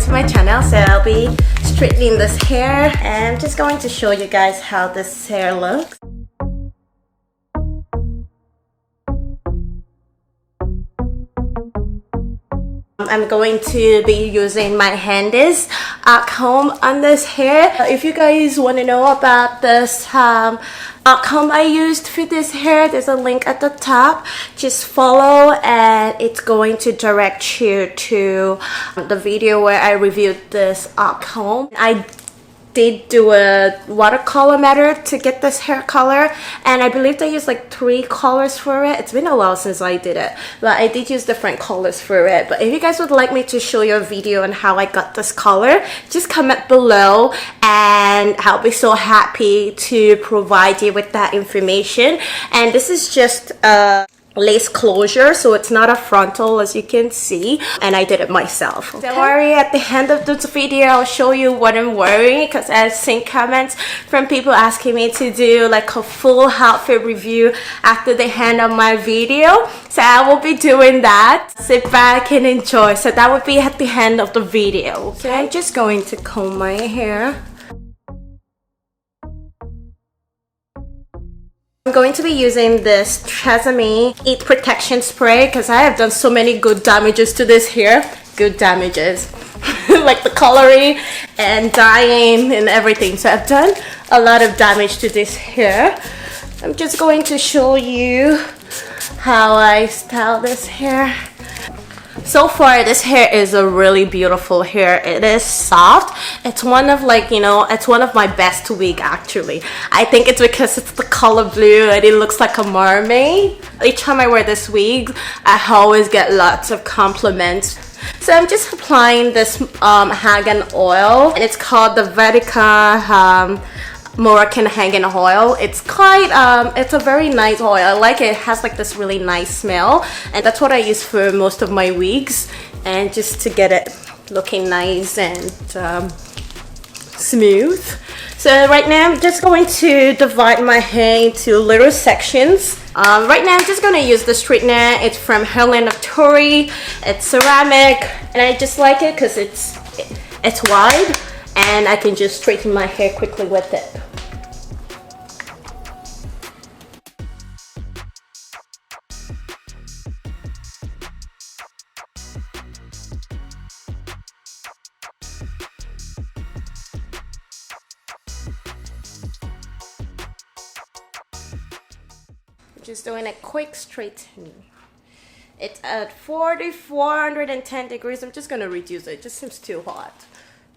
to my channel. So I'll be straightening this hair and I'm just going to show you guys how this hair looks. I'm going to be using my Andis comb on this hair. If you guys want to know about this comb I used for this hair, there's a link at the top. Just follow and it's going to direct you to the video where I reviewed this comb. I did do a watercolor method to get this hair color, and I believe they used like 3 colors for it. It's been a while since I did it, but I did use different colors for it. But if you guys would like me to show you a video on how I got this color, just comment below and I'll be so happy to provide you with that information. And this is just a lace closure, so it's not a frontal, as you can see, and I did it myself. Okay? Don't worry, at the end of this video I'll show you what I'm wearing, because I've seen comments from people asking me to do like a full outfit review after the end of my video, so I will be doing that. Sit back and enjoy. So that would be at the end of the video. Okay, I'm just going to comb my hair. I'm going to be using this Tresemme Heat Protection Spray because I have done so many good damages to this hair. Good damages. Like the coloring and dyeing and everything. So I've done a lot of damage to this hair. I'm just going to show you how I style this hair. So far, this hair is a really beautiful hair. It is soft. It's one of like, you know, it's one of my best wig actually. I think it's because it's the color blue and it looks like a mermaid. Each time I wear this wig, I always get lots of compliments. So I'm just applying this argan oil, and it's called the Vedica Moroccan hanging oil. It's quite it's a very nice oil. I like it. It has like this really nice smell, and that's what I use for most of my wigs, and just to get it looking nice and smooth. So right now I'm just going to divide my hair into little sections. Right now I'm just going to use the straightener. It's from Helen of Tory. It's ceramic, and I just like it because it's wide and I can just straighten my hair quickly with it. Just doing a quick straighten. It's at 410 degrees. I'm just gonna reduce it. It just seems too hot.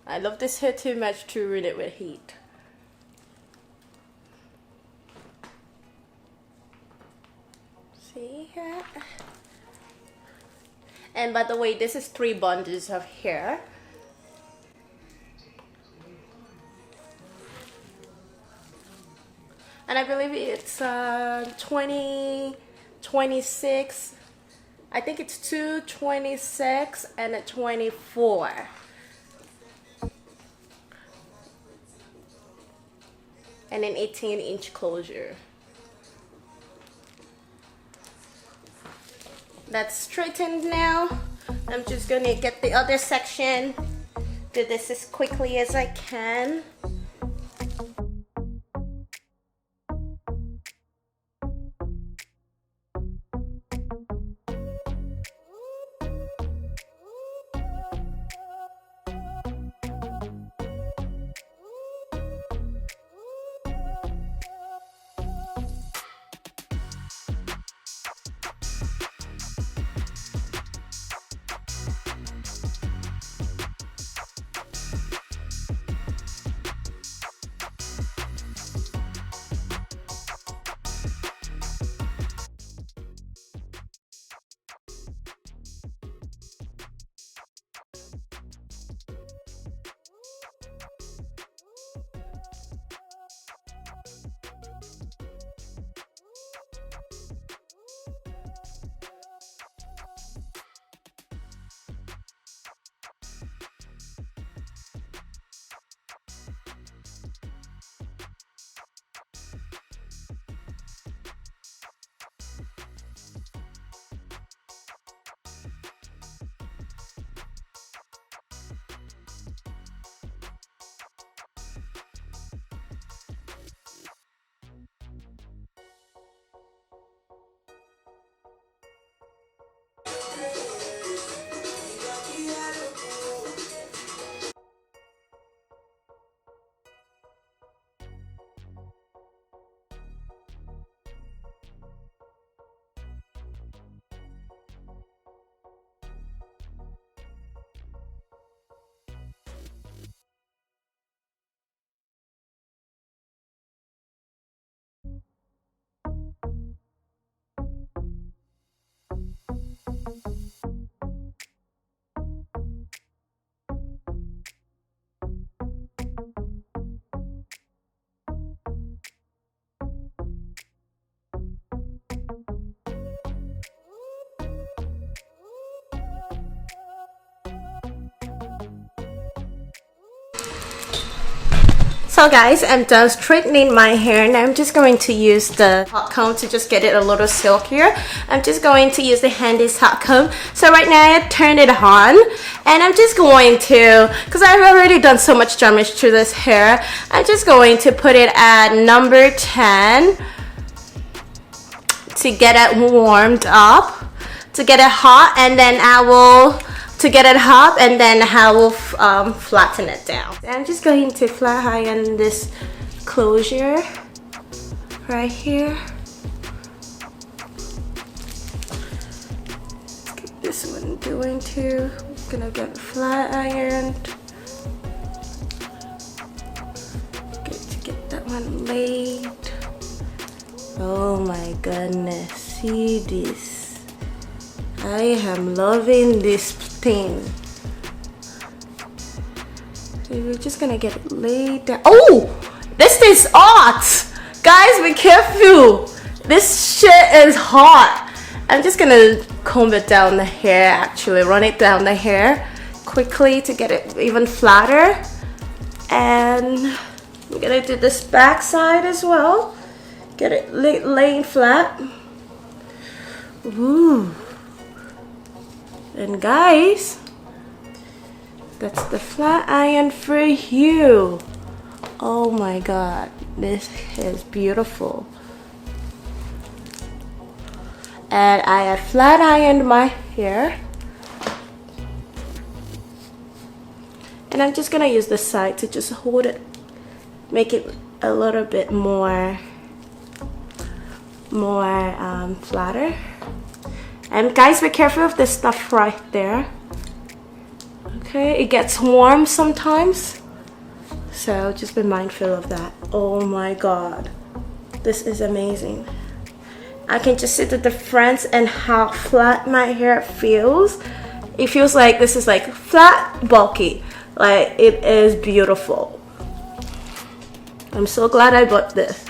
I love this hair too much to ruin it with heat. See that? And by the way, this is 3 bundles of hair. And I believe it's 20, 26. I think it's 2, 26, and a 24. And an 18-inch closure. That's straightened now. I'm just gonna get the other section. Do this as quickly as I can. So guys, I'm done straightening my hair and I'm just going to use the hot comb to just get it a little silkier. I'm just going to use the Andis hot comb. So right now I turned it on and I'm just going to, because I've already done so much damage to this hair, I'm just going to put it at number 10 to get it warmed up, to get it hot, and then I will flatten it down. I'm just going to flat iron this closure right here. Let's get this one doing too. I'm gonna get flat ironed. Get that one laid. Oh my goodness, see this. I am loving this thing. So we're just gonna get it laid down. Oh, this is hot. Guys, be careful. This shit is hot. I'm just gonna comb it down the hair, actually run it down the hair quickly to get it even flatter. And we're gonna do this back side as well. Get it laying flat. Ooh. And guys, that's the flat iron for you. Oh my god, this is beautiful. And I have flat ironed my hair. And I'm just gonna use the side to just hold it, make it a little bit more flatter. And guys, be careful of this stuff right there. Okay, it gets warm sometimes, so just be mindful of that. Oh my god, this is amazing. I can just see the difference in how flat my hair feels. It feels like this is like flat, bulky. Like, it is beautiful. I'm so glad I bought this.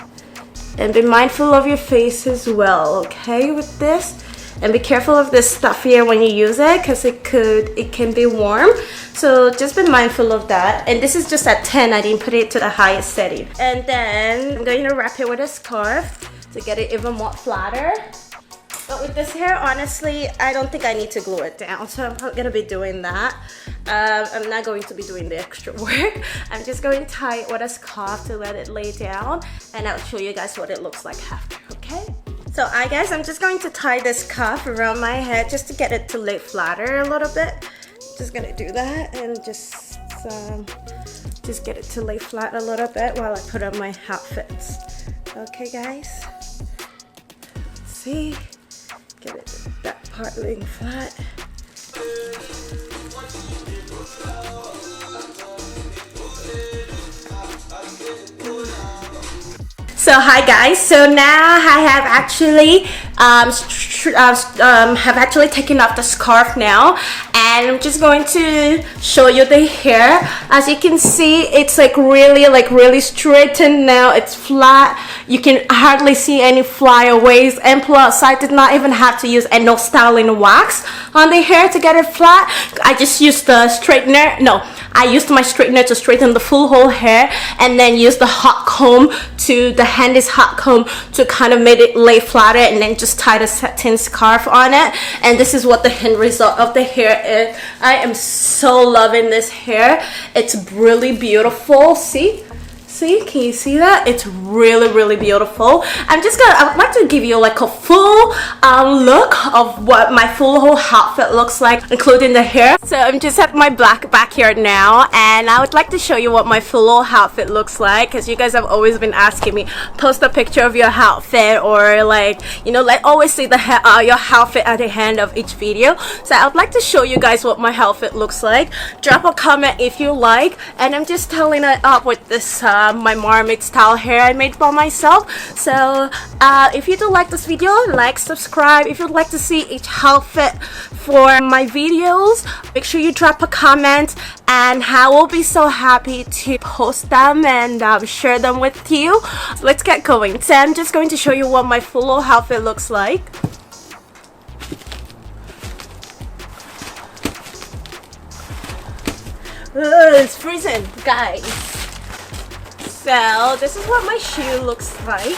And be mindful of your face as well, okay, with this. And be careful of this stuff here when you use it, because it can be warm. So just be mindful of that. And this is just at 10. I didn't put it to the highest setting. And then I'm going to wrap it with a scarf to get it even more flatter. But with this hair, honestly, I don't think I need to glue it down, so I'm not going to be doing that. I'm not going to be doing the extra work. I'm just going to tie it with a scarf to let it lay down, and I'll show you guys what it looks like after, okay? So guys, I'm just going to tie this cuff around my head just to get it to lay flatter a little bit. Just going to do that and just get it to lay flat a little bit while I put on my outfits. Okay guys, let's see. Get it, that part laying flat. So hi guys, so now I have actually taken off the scarf now, and I'm just going to show you the hair. As you can see, it's really straightened now. It's flat. You can hardly see any flyaways, and plus I did not even have to use any styling wax on the hair to get it flat. I just used the straightener. No, I used my straightener to straighten the full whole hair, and then used the hot comb to the Andis hot comb to kind of make it lay flatter, and then just tie the satin scarf on it. And this is what the end result of the hair is. I am so loving this hair. It's really beautiful. See, can you see that? It's really beautiful. I would like to give you like a full look of what my full whole outfit looks like, including the hair. So I'm just at my black backyard now, and I would like to show you what my full whole outfit looks like, because you guys have always been asking me, post a picture of your outfit, or like, you know, let always see the your outfit at the end of each video. So I would like to show you guys what my outfit looks like. Drop a comment if you like, and I'm just tying it up with this my mermaid style hair I made by myself. So if you do like this video, like, subscribe. If you'd like to see each outfit for my videos, make sure you drop a comment, and I will be so happy to post them and share them with you. So let's get going. So I'm just going to show you what my full outfit looks like. It's freezing, guys. So this is what my shoe looks like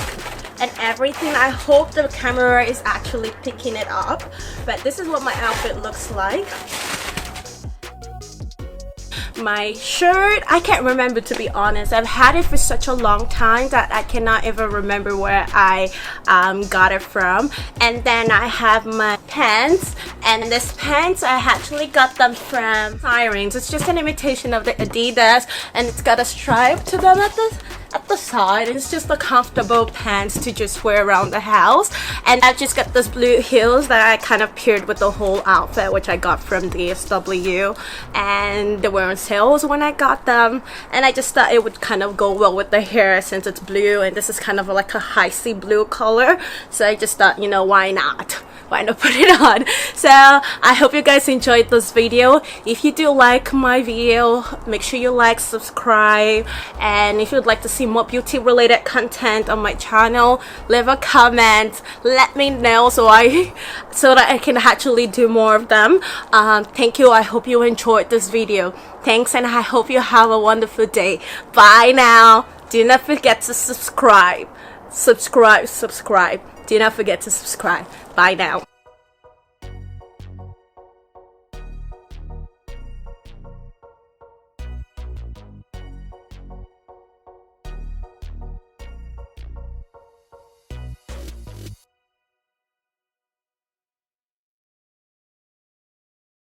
and everything. I hope the camera is actually picking it up, but this is what my outfit looks like. My shirt, I can't remember, to be honest. I've had it for such a long time that I cannot even remember where I got it from. And then I have my pants, and this pants I actually got them from Sirens. It's just an imitation of the Adidas, and it's got a stripe to them at the side. It's just a comfortable pants to just wear around the house. And I've just got this blue heels that I kind of paired with the whole outfit, which I got from DSW, and they were on sales when I got them, and I just thought it would kind of go well with the hair since it's blue, and this is kind of like a icy blue color, so I just thought, you know, why not put it on. So I hope you guys enjoyed this video. If you do like my video, make sure you like, subscribe, and if you'd like to see more beauty related content on my channel, leave a comment, let me know so that I can actually do more of them. Thank you. I hope you enjoyed this video. Thanks, and I hope you have a wonderful day. Bye now. Do not forget to subscribe. Do not forget to subscribe. Bye now.